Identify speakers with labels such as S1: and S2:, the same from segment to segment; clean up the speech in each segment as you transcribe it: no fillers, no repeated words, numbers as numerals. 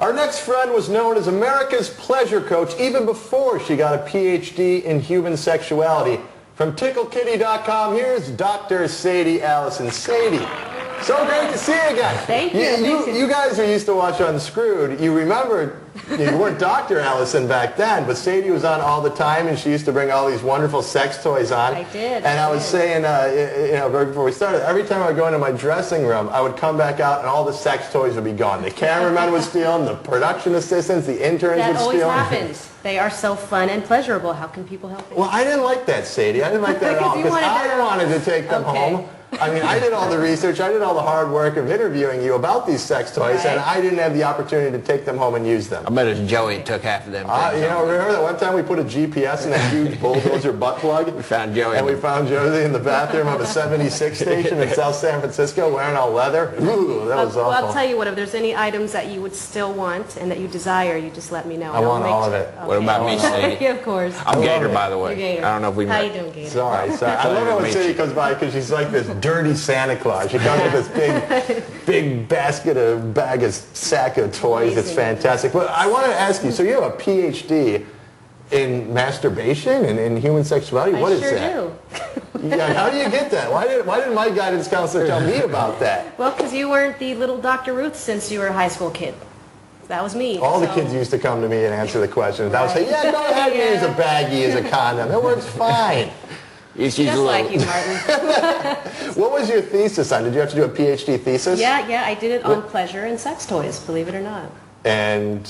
S1: Our next friend was known as America's pleasure coach even before she got a PhD in human sexuality. From TickleKitty.com, here's Dr. Sadie Allison. Sadie, so great to see you again.
S2: Thank you.
S1: You guys are used to watch Unscrewed. You remember, you weren't Dr. Allison back then, but Sadie was on all the time, and she used to bring all these wonderful sex toys on.
S2: I did.
S1: And I was saying, right before we started, every time I would go into my dressing room, I would come back out, and all the sex toys would be gone. The cameraman would steal them, the production assistants, the interns would steal them.
S2: That always happens. They are so fun and pleasurable. How can people help it?
S1: Well, I didn't like that, Sadie. I didn't like that at all, because I wanted to take them home. I mean, I did all the research, I did all the hard work of interviewing you about these sex toys, and I didn't have the opportunity to take them home and use them.
S3: I bet it's Joey took half of them.
S1: Remember that one time we put a GPS in that huge bulldozer butt plug?
S3: We found Joey.
S1: And we found Joey in the bathroom of a 76 station in South San Francisco wearing all leather. Ooh, that was awful.
S2: Well, I'll tell you what, if there's any items that you would still want and that you desire, you just let me know.
S1: I want all of it.
S2: Okay.
S3: What about me, Sadie?
S2: Of course.
S3: I'm Gator, by the way.
S2: You're Gator.
S3: I don't know if we
S2: How
S3: met.
S2: you doing, Gator?
S1: Sorry. I love it when Sadie comes by because she's like this dirty Santa Claus. She comes with this big bag of sack of toys. It's fantastic. But I want to ask you, so you have a PhD in masturbation and in human sexuality? What is that?
S2: I sure do.
S1: Yeah, how do you get that? Why didn't my guidance counselor tell me about that?
S2: Well, because you weren't the little Dr. Ruth since you were a high school kid. That was me.
S1: All the kids used to come to me and answer the questions. I would say, yeah, go ahead and use a baggie as a condom. It works fine.
S2: Just like you, Martin.
S1: What was your thesis on? Did you have to do a PhD thesis?
S2: Yeah, I did it on pleasure and sex toys, believe it or not.
S1: And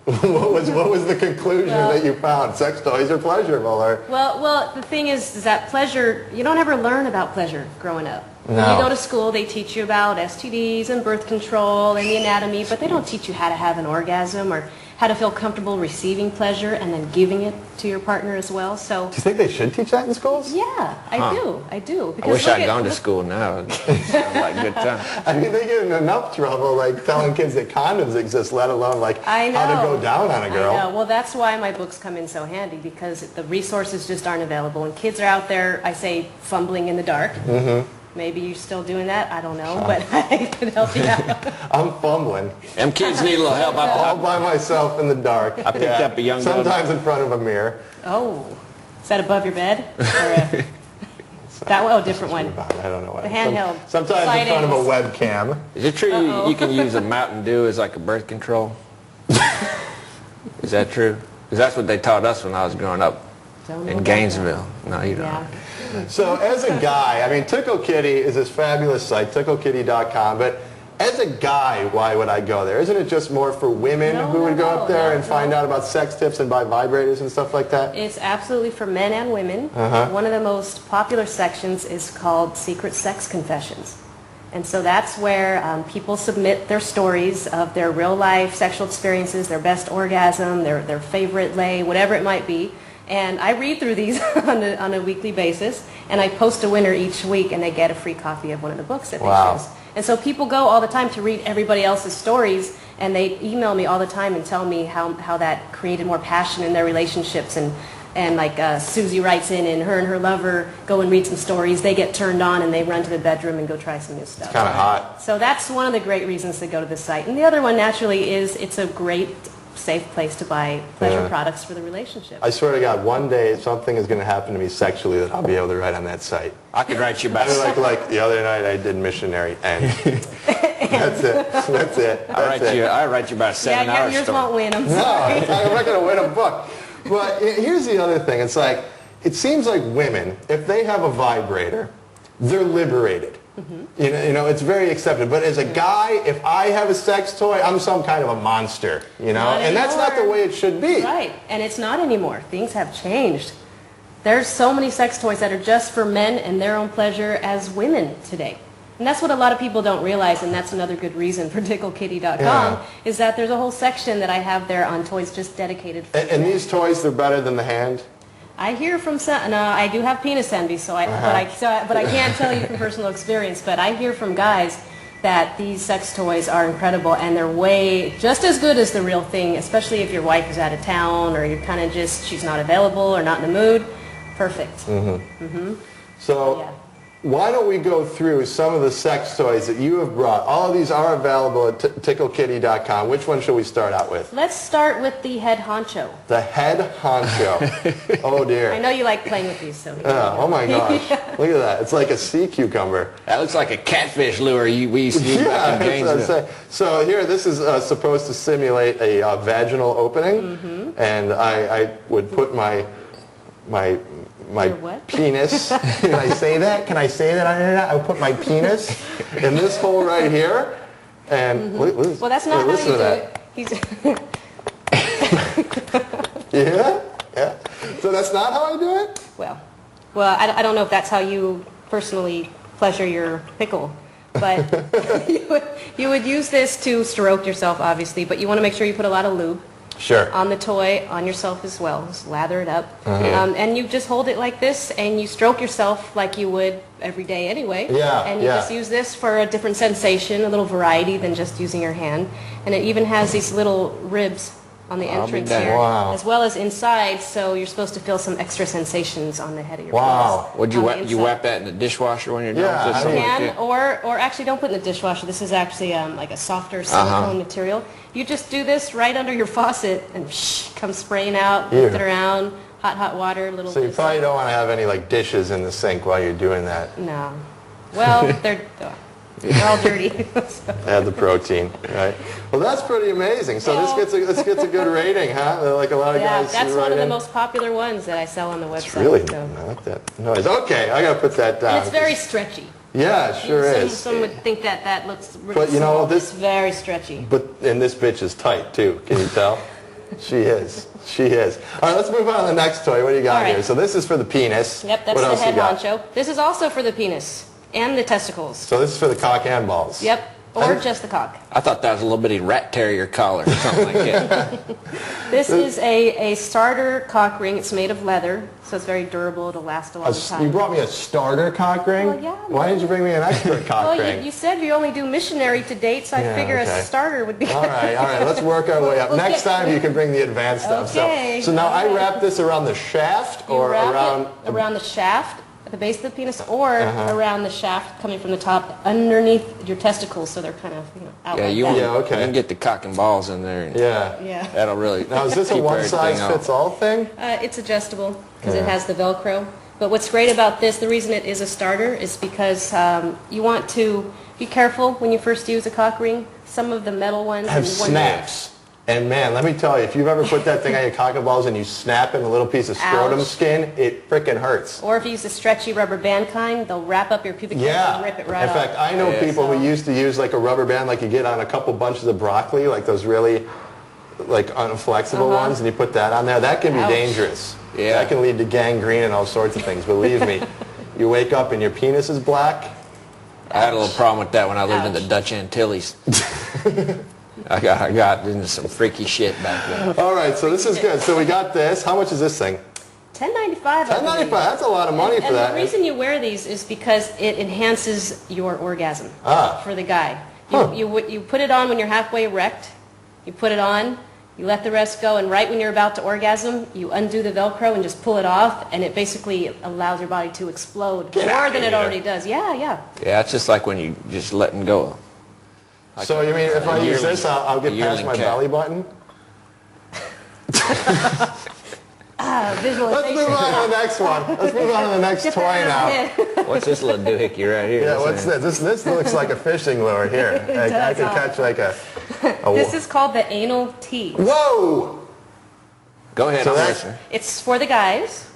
S1: what was the conclusion that you found? Sex toys are pleasurable, or?
S2: Well, the thing is that pleasure, you don't ever learn about pleasure growing up.
S1: No.
S2: When you go to school, they teach you about STDs and birth control and the anatomy, but they don't teach you how to have an orgasm or how to feel comfortable receiving pleasure and then giving it to your partner as well. So,
S1: do you think they should teach that in schools?
S2: Yeah, I do.
S3: I wish I'd gone to school now. It sounds like a good time.
S1: I mean, they get in enough trouble, like telling kids that condoms exist, let alone like how to go down on a girl.
S2: I know. Well, that's why my books come in so handy, because the resources just aren't available, and kids are out there, I say, fumbling in the dark. Mm-hmm. Maybe you're still doing that. I don't know, but I can help you out.
S1: I'm fumbling.
S3: Them kids need a little help.
S1: All by myself in the dark.
S3: I picked up a young girl.
S1: Sometimes in front of a mirror.
S2: Oh, is that above your bed? Or that one? Oh, different one.
S1: I don't know what.
S2: The handheld.
S1: Sometimes in front of a webcam.
S3: Is it true you can use a Mountain Dew as like a birth control? Is that true? Because that's what they taught us when I was growing up in Gainesville. No, you don't.
S2: Yeah.
S1: So as a guy, I mean, Tickle Kitty is this fabulous site, TickleKitty.com, but as a guy, why would I go there? Isn't it just more for women who would go up there and find out about sex tips and buy vibrators and stuff like that?
S2: It's absolutely for men and women. One of the most popular sections is called Secret Sex Confessions. And so that's where people submit their stories of their real-life sexual experiences, their best orgasm, their favorite lay, whatever it might be. And I read through these on a weekly basis, and I post a winner each week, and they get a free copy of one of the books that they choose. And so people go all the time to read everybody else's stories, and they email me all the time and tell me how that created more passion in their relationships. And like Susie writes in, and her lover go and read some stories. They get turned on, and they run to the bedroom and go try some new stuff.
S1: It's kind of hot.
S2: So that's one of the great reasons to go to the site. And the other one, naturally, is it's a great safe place to buy pleasure products for the relationship.
S1: I swear to God, one day something is going to happen to me sexually that I'll be able to write on that site.
S3: I could write you about
S1: like the other night I did missionary, and that's it.
S3: I write you about a 7-hour story.
S2: Yours won't win. I'm
S1: sorry.
S2: sorry.
S1: I'm not going to win a book. But here's the other thing. It's like, it seems like women, if they have a vibrator, they're liberated. You know, it's very accepted. But as a guy, if I have a sex toy, I'm some kind of a monster, you know? And that's not the way it should be.
S2: Right. And it's not anymore. Things have changed. There's so many sex toys that are just for men and their own pleasure as women today. And that's what a lot of people don't realize, and that's another good reason for TickleKitty.com, is that there's a whole section that I have there on toys just dedicated for men.
S1: And these toys, they're better than the hand?
S2: I hear from some, no, I do have penis envy, but I can't tell you from personal experience, but I hear from guys that these sex toys are incredible, and they're way just as good as the real thing, especially if your wife is out of town, or you're kind of just, she's not available or not in the mood. Perfect.
S1: So, why don't we go through some of the sex toys that you have brought? All of these are available at ticklekitty.com. Which one should we start out with?
S2: Let's start with the head honcho.
S1: The head honcho. Oh dear.
S2: I know you like playing with these, so.
S1: Oh my gosh. Look at that. It's like a sea cucumber.
S3: That looks like a catfish lure we used to use back in
S1: that's what I'm
S3: Gainesville.
S1: saying. So here, this is supposed to simulate a vaginal opening, and I would put my
S2: Your what?
S1: penis. Can I say that? Can I say that on the internet? I would put my penis in this hole right here, and
S2: Well, that's not how
S1: listen
S2: you
S1: to
S2: do
S1: that.
S2: it.
S1: Yeah. So that's not how I do it.
S2: Well, I don't know if that's how you personally pleasure your pickle, but you would use this to stroke yourself, obviously, but you want to make sure you put a lot of lube.
S1: Sure.
S2: On the toy, on yourself as well. Just lather it up. And you just hold it like this, and you stroke yourself like you would every day anyway.
S1: Yeah,
S2: And you just use this for a different sensation, a little variety than just using your hand. And it even has these little ribs on the entrance
S3: damned.
S2: here,
S1: Wow.
S2: as well as inside, so you're supposed to feel some extra sensations on the head of your
S1: Wow.
S2: penis.
S3: Would you
S2: on the
S3: wipe, you
S2: inside.
S3: wipe that in the dishwasher when you're done?
S1: Yeah,
S3: Just
S1: I
S3: something
S1: mean-
S3: like
S2: Can,
S3: that?
S2: or actually don't put in the dishwasher. This is actually like a softer silicone material. You just do this right under your faucet and come spraying out,
S1: Ew.
S2: lift it around, hot water, little
S1: So you
S2: bits
S1: probably
S2: of-
S1: don't want to have any like dishes in the sink while you're doing that.
S2: No. Well, they're all dirty. So.
S1: Add the protein, right? Well, that's pretty amazing. So this gets a good rating, huh? Like a lot of
S2: Yeah,
S1: guys
S2: that's
S1: write
S2: one of the
S1: in.
S2: most popular ones that I sell on the website.
S1: It's really,
S2: so.
S1: I like that noise. Okay, I gotta put that down.
S2: And it's very stretchy.
S1: Yeah, it sure
S2: some,
S1: is.
S2: Some would think that looks really
S1: But you know,
S2: small.
S1: this-
S2: It's very stretchy.
S1: And this bitch is tight too. Can you tell? She is. She is. All right, let's move on to the next toy. What do you got
S2: All right.
S1: here? So this is for the penis.
S2: Yep, that's
S1: what
S2: the
S1: else
S2: head
S1: you got?
S2: honcho. This is also for the penis and the testicles.
S1: So this is for the cock and balls.
S2: Yep, or just the cock.
S3: I thought that was a little bitty rat terrier collar or something like that.
S2: This is a starter cock ring. It's made of leather, so it's very durable. It'll last a long time.
S1: You brought me a starter cock ring?
S2: Well, yeah,
S1: Why didn't you bring me an expert cock
S2: Well,
S1: ring?
S2: you said you only do missionary to date, so I
S1: Yeah,
S2: figure
S1: okay.
S2: a starter would be
S1: All right, let's work our way up.
S2: We'll
S1: Next
S2: get-
S1: time you can bring the advanced stuff.
S2: Okay,
S1: So now
S2: all
S1: I
S2: right.
S1: wrap this around the shaft
S2: You
S1: or
S2: wrap
S1: around...
S2: it around the shaft at the base of the penis, or
S1: Uh-huh.
S2: around the shaft coming from the top underneath your testicles, so they're kind of out
S3: Yeah,
S2: like
S3: you,
S2: that.
S3: want,
S1: Yeah, okay.
S3: you can get the cock and balls in there. And
S1: Yeah.
S2: Yeah.
S3: That'll really
S1: Now is this a
S3: keep everything out.
S1: one-size-fits-all thing?
S2: It's adjustable because
S1: Yeah.
S2: it has the Velcro. But what's great about this, the reason it is a starter, is because you want to be careful when you first use a cock ring. Some of the metal ones
S1: Have
S2: and the ones
S1: snaps. And man, let me tell you, if you've ever put that thing on your cock and balls and you snap in a little piece of scrotum
S2: Ouch.
S1: skin, it frickin' hurts.
S2: Or if you use the stretchy rubber band kind, they'll wrap up your pubic hair
S1: Yeah.
S2: and rip it right
S1: In
S2: off.
S1: fact, I know
S3: Yeah.
S1: people
S2: So-
S1: who used to use like a rubber band like you get on a couple bunches of broccoli, like those really like unflexible ones, and you put that on there. That can be
S2: Ouch.
S1: dangerous.
S3: Yeah.
S1: That can lead to gangrene and all sorts of things. Believe me. You wake up and your penis is black.
S3: I had a little problem with that when I lived in the
S2: Ouch.
S3: Dutch Antilles. I got into some freaky shit back then.
S1: All right, so this is good. So we got this. How much is this thing?
S2: $10.95.
S1: $10.95. That's a lot of money for
S2: and
S1: that.
S2: the reason you wear these is because it enhances your orgasm
S1: Ah.
S2: for the guy.
S1: Huh.
S2: You put it on when you're halfway erect. You put it on. You let the rest go, and right when you're about to orgasm, you undo the Velcro and just pull it off, and it basically allows your body to explode
S1: Get
S2: more
S1: outta
S2: than it
S1: here.
S2: already does. Yeah, yeah.
S3: Yeah, it's just like when you just letting go.
S1: So you mean if I use this, I'll get past
S3: yearling
S1: my
S3: cat.
S1: belly button?
S2: Visualization.
S1: Let's move on to the next one. Let's move on to the next
S2: Get
S1: toy
S2: that
S1: now.
S2: out.
S3: What's this little doohickey right here?
S1: Yeah, what's this? This looks like a fishing lure here. I
S2: does,
S1: could
S2: huh?
S1: catch like a
S2: This is called the anal tee.
S1: Whoa!
S3: Go ahead,
S1: So
S3: I'm
S1: that's-
S3: listening.
S2: It's for the guys,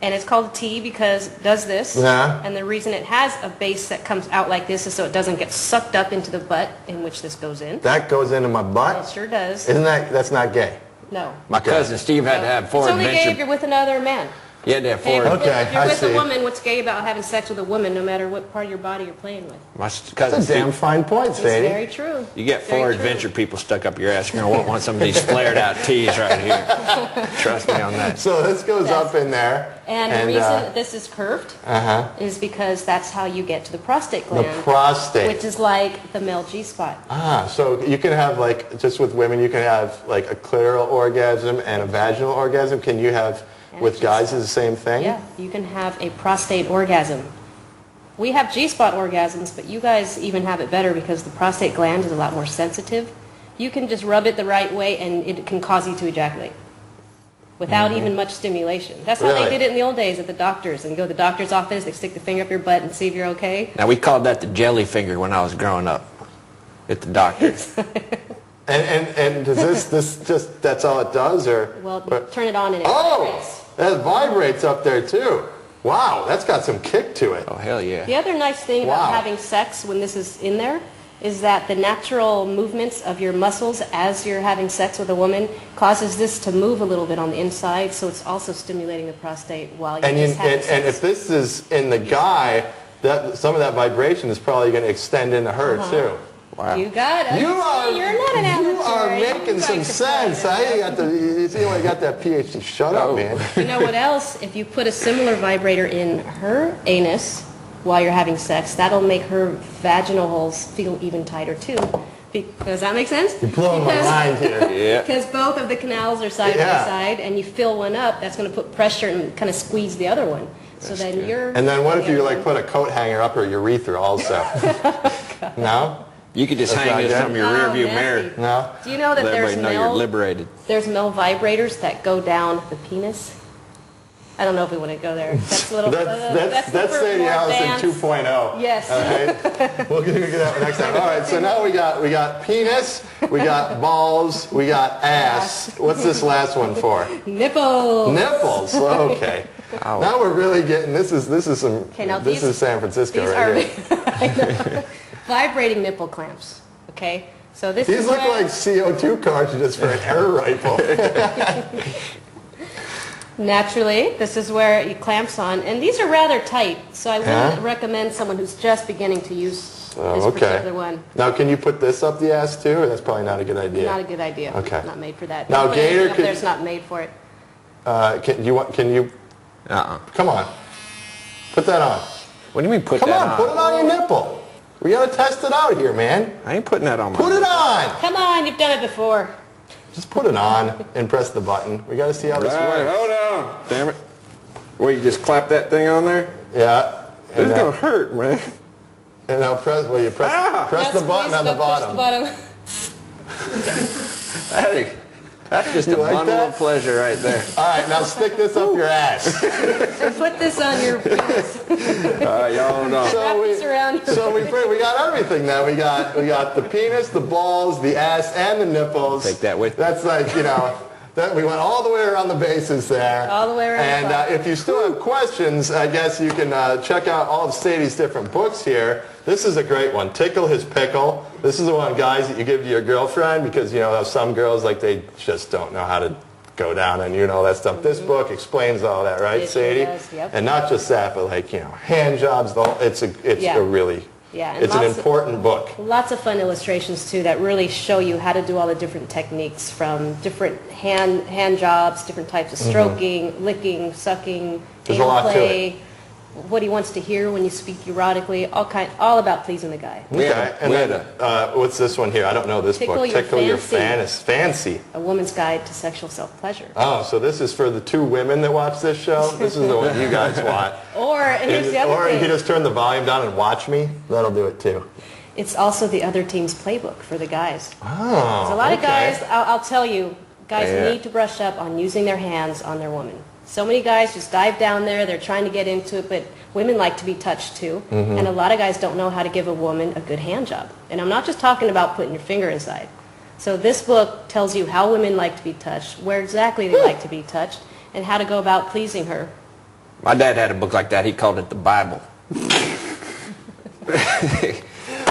S2: and it's called a tee because it does this.
S1: Yeah.
S2: And the reason it has a base that comes out like this is so it doesn't get sucked up into the butt in which this goes in.
S1: That goes into my
S2: It
S1: butt?
S2: sure does.
S1: That's not gay?
S2: No.
S3: My cousin Steve had to have four
S2: It's only gay if
S3: adventure.
S2: you're with another man.
S3: You had to have
S2: Hey,
S3: four.
S1: Okay,
S2: if you're
S1: I
S2: with
S1: see.
S2: a woman, what's gay about having sex with a woman, no matter what part of your body you're playing with?
S3: My
S1: That's
S3: cousin
S1: a damn
S3: Steve.
S1: fine point,
S2: It's
S1: Sadie.
S2: very true.
S3: You get
S2: Very
S3: four
S2: true.
S3: adventure people stuck up your ass. You're gonna want some of these flared out tees right here. Trust me on that.
S1: So this goes up in there.
S2: And the reason this is curved is because that's how you get to the prostate
S1: the
S2: gland,
S1: prostate.
S2: which is like the male G-spot.
S1: So you can have like, just with women, you can have like a clitoral orgasm and a vaginal orgasm. Can you have,
S2: And
S1: with
S2: a
S1: guys,
S2: G-spot.
S1: is the same thing?
S2: Yeah, you can have a prostate orgasm. We have G-spot orgasms, but you guys even have it better because the prostate gland is a lot more sensitive. You can just rub it the right way and it can cause you to ejaculate without even much stimulation. That's how they did it in the old days at the doctors. And go to the doctor's office, they stick the finger up your butt and see if you're okay.
S3: Now, we called that the jelly finger when I was growing up at the doctor's.
S1: And does this just, that's all it does? Or
S2: Turn it on and it
S1: vibrates. That vibrates up there too. Wow, that's got some kick to it.
S3: Oh, hell yeah.
S2: The other nice thing about having sex when this is in there is that the natural movements of your muscles as you're having sex with a woman causes this to move a little bit on the inside, so it's also stimulating the prostate while you're just having sex.
S1: And if this is in the guy, some of that vibration is probably going to extend into her too.
S3: Wow.
S2: You got it. You're not an amateur.
S1: You are making some sense. You seem like you got that PhD. Shut up, man.
S2: You know what else? If you put a similar vibrator in her anus while you're having sex, that'll make her vaginal holes feel even tighter too. Does that make sense?
S1: You're blowing my mind here.
S3: Yeah.
S2: Because both of the canals are side by side, and you fill one up, that's going to put pressure and kind of squeeze the other one. So then you're...
S1: And then what if you like put a coat hanger up her urethra also? No?
S3: You could just hang this from your rear view mirror.
S1: No?
S2: Do you know that
S3: Let everybody know you're liberated.
S2: there's male vibrators that go down the penis? I don't know if we want to go there. That's a little...
S1: That's Sadie Allison 2.0.
S2: Yes.
S1: Okay. We'll get that next time. All right, so now we got penis, we got balls, we got ass. What's this last one for?
S2: Nipples.
S1: Nipples. Okay.
S3: Ow.
S1: Now we're really getting this is some this is San Francisco right here.
S2: Vibrating nipple clamps. Okay? So these
S1: look like CO2 cartridges for an air rifle.
S2: Naturally, this is where it clamps on, and these are rather tight, so I wouldn't recommend someone who's just beginning to use this particular one.
S1: Now, can you put this up the ass too, or that's probably not a good idea?
S2: Not a good idea.
S1: Okay.
S2: Not made for that.
S1: Now, Gator,
S2: there's not made for it.
S1: Can you? Come on, put that on.
S3: What do you mean put
S1: Come
S3: that
S1: on, put it on your nipple. We gotta test it out here, man.
S3: I ain't putting that on my
S1: Put it on.
S2: Come on, you've done it before.
S1: Just put it on and press the button. We gotta see how this works.
S3: Hold on. Damn it. Where you just clap that thing on there?
S1: Yeah.
S3: It's going to hurt, man.
S1: And now press the button on the bottom.
S3: That's just a
S1: like
S3: bundle
S1: that?
S3: of pleasure right there.
S1: All right, now stick this up your ass.
S2: And put this on your penis.
S3: Y'all hold on.
S1: We got everything now. We got the penis, the balls, the ass, and the nipples.
S3: Take that with you.
S1: That's like, that we went all the way around the bases there.
S2: All the way around.
S1: And if you still have questions, I guess you can check out all of Sadie's different books here. This is a great one, Tickle His Pickle. This is the one, guys, that you give to your girlfriend because, some girls, like, they just don't know how to go down and that stuff. This book explains all that, right, Sadie?
S2: Does, yep.
S1: And not just that, but like, hand jobs, it's a really...
S2: Yeah,
S1: it's an important book.
S2: Lots of fun illustrations, too, that really show you how to do all the different techniques from different hand jobs, different types of stroking, licking, sucking,
S1: There's a lot
S2: play,
S1: to it.
S2: What he wants to hear when you speak erotically, all about pleasing the guy.
S1: Okay, and then what's this one here? I don't know this book. Tickle Your Fancy.
S2: A Woman's Guide to Sexual Self-Pleasure.
S1: Oh, so this is for the two women that watch this show? This is the one you guys want.
S2: And here's the other thing.
S1: Or you just turn the volume down and watch me. That'll do it too.
S2: It's also the other team's playbook for the guys.
S1: Oh,
S2: There's a lot of guys, I'll tell you, guys need to brush up on using their hands on their woman. So many guys just dive down there, they're trying to get into it, but women like to be touched too. And a lot of guys don't know how to give a woman a good hand job. And I'm not just talking about putting your finger inside. So this book tells you how women like to be touched, where exactly they like to be touched, and how to go about pleasing her.
S3: My dad had a book like that. He called it the Bible.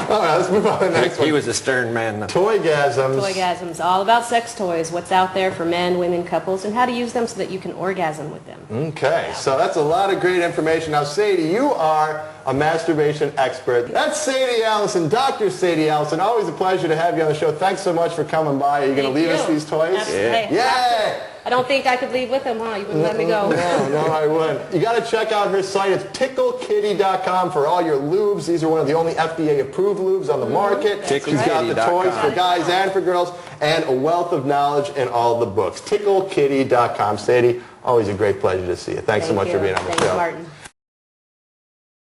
S1: All right, let's move on to the next one.
S3: He was a stern man.
S1: Toygasms.
S2: Toygasms, all about sex toys, what's out there for men, women, couples, and how to use them so that you can orgasm with them.
S1: Okay, so that's a lot of great information. Now, Sadie, you are a masturbation expert. That's Sadie Allison, Dr. Sadie Allison. Always a pleasure to have you on the show. Thanks so much for coming by. Are you going to leave us these toys?
S2: Absolutely.
S1: Yeah.
S2: I don't think I could leave with them, huh? You wouldn't let me go.
S1: No, I wouldn't. You got to check out her site. It's ticklekitty.com for all your lubes. These are one of the only FDA-approved lubes on the market. She's got the toys for guys and for girls, and a wealth of knowledge in all the books. Ticklekitty.com. Sadie, always a great pleasure to see you. Thanks so much for being on the show.
S2: Martin.